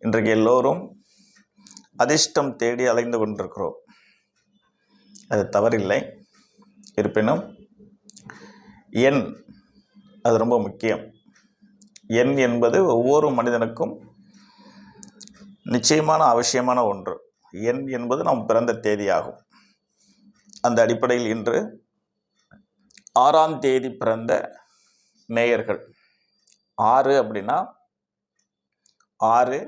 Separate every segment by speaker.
Speaker 1: இன்றைக்கு எல்லோரும் அதிர்ஷ்டம் தேடி அலைந்து கொண்டிருக்கிறோம். அது தவறில்லை. இருப்பினும் எண் அது ரொம்ப முக்கியம். எண் என்பது ஒவ்வொரு மனிதனுக்கும் நிச்சயமான அவசியமான ஒன்று. எண் என்பது நாம் பிறந்த தேதியாகும். அந்த அடிப்படையில் இன்று 6ஆம் தேதி பிறந்த நேயர்கள் 6 அப்படின்னா 6,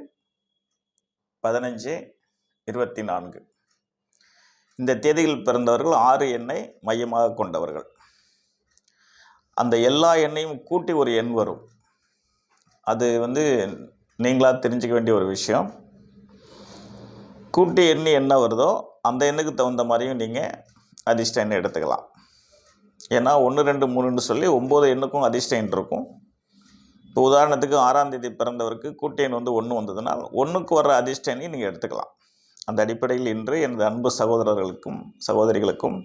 Speaker 1: 15, 24 இந்த தேதியில் பிறந்தவர்கள் 6 எண்ணை மையமாக கொண்டவர்கள். அந்த எல்லா எண்ணையும் கூட்டி ஒரு எண் வரும். அது நீங்களாக தெரிஞ்சுக்க வேண்டிய ஒரு விஷயம். கூட்டி எண்ணி என்ன வருதோ அந்த எண்ணுக்கு தகுந்த மாதிரியும் நீங்கள் அதிர்ஷ்ட எண்ணை எடுத்துக்கலாம். ஏன்னா 1, 2, 3ன்னு சொல்லி 9 எண்ணுக்கும் அதிர்ஷ்ட எண் இருக்கும். இப்போ உதாரணத்துக்கு 6ஆம் தேதி பிறந்தவருக்கு கூட்டி எண் 1 வந்ததுனால் 1க்கு வர்ற அதிர்ஷ்ட எண்ணை நீங்கள் எடுத்துக்கலாம். அந்த அடிப்படையில் இன்று எனது அன்பு சகோதரர்களுக்கும் சகோதரிகளுக்கும்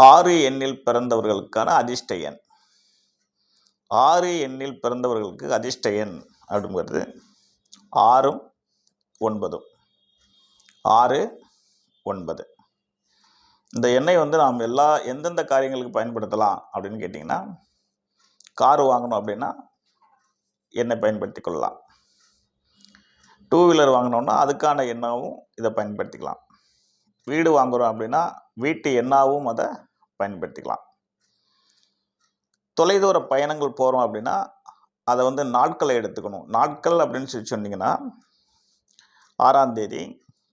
Speaker 1: 6 எண்ணில் பிறந்தவர்களுக்கான அதிர்ஷ்ட எண். 6 எண்ணில் பிறந்தவர்களுக்கு அதிர்ஷ்ட எண் அப்படிங்கிறது 6ம் 9ம். 6, 9 இந்த எண்ணை நாம் எந்தெந்த காரியங்களுக்கு பயன்படுத்தலாம் அப்படின்னு கேட்டிங்கன்னா, கார் வாங்கணும் அப்படின்னா எண்ணை பயன்படுத்தி கொள்ளலாம். 2 வீலர் வாங்கினோம்னா அதுக்கான எண்ணாவும் இதை பயன்படுத்திக்கலாம். வீடு வாங்குகிறோம் அப்படின்னா வீட்டு எண்ணாவும் அதை பயன்படுத்திக்கலாம். தொலைதூர பயணங்கள் போகிறோம் அப்படின்னா அதை நாட்களை எடுத்துக்கணும். நாட்கள் அப்படின்னு சொன்னீங்கன்னா 6ஆம் தேதி,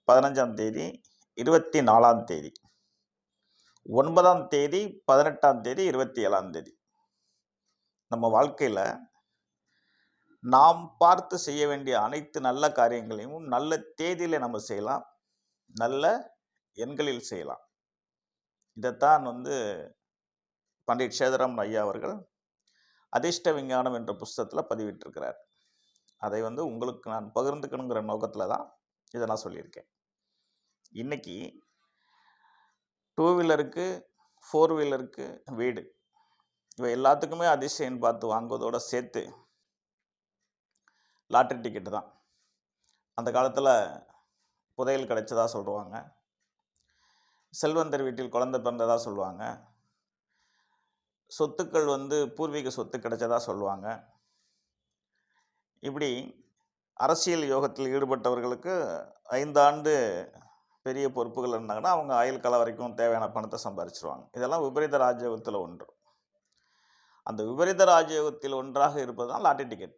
Speaker 1: 15ஆம் தேதி, 24ஆம் தேதி, 9ஆம் தேதி, 18ஆம் தேதி, 27ஆம் தேதி. நம்ம வாழ்க்கையில் நாம் பார்த்து செய்ய வேண்டிய அனைத்து நல்ல காரியங்களையும் நல்ல தேதியில் நம்ம செய்யலாம், நல்ல எண்களில் செய்யலாம். இதைத்தான் பண்டிட் சேதுராமன் ஐயா அவர்கள் அதிர்ஷ்ட விஞ்ஞானம் என்ற புஸ்தகத்தில் பதிவிட்டிருக்கிறார். அதை உங்களுக்கு நான் பகிர்ந்துக்கணுங்கிற நோக்கத்தில் தான் இதை நான் சொல்லியிருக்கேன். இன்னைக்கு 2 வீலருக்கு 4 வீலருக்கு வீடு இவை எல்லாத்துக்குமே அதிர்ஷ்ட எண் பார்த்து வாங்குவதோடு சேர்த்து லாட்ரி டிக்கெட்டு தான். அந்த காலத்தில் புதையல் கிடைச்சதா சொல்லுவாங்க, செல்வந்தர் வீட்டில் குழந்தை பிறந்ததாக சொல்லுவாங்க, சொத்துக்கள் பூர்வீக சொத்து கிடைச்சதா சொல்லுவாங்க. இப்படி அரசியல் யோகத்தில் ஈடுபட்டவர்களுக்கு 5 ஆண்டு பெரிய பொறுப்புகள் இருந்தாங்கன்னா அவங்க ஆயுள் காலம் வரைக்கும் தேவையான பணத்தை சம்பாதிச்சிருவாங்க. இதெல்லாம் விபரீத ராஜயோகத்தில் ஒன்று. அந்த விபரீத ராஜயோகத்தில் ஒன்றாக இருப்பது தான் லாட்டரி டிக்கெட்.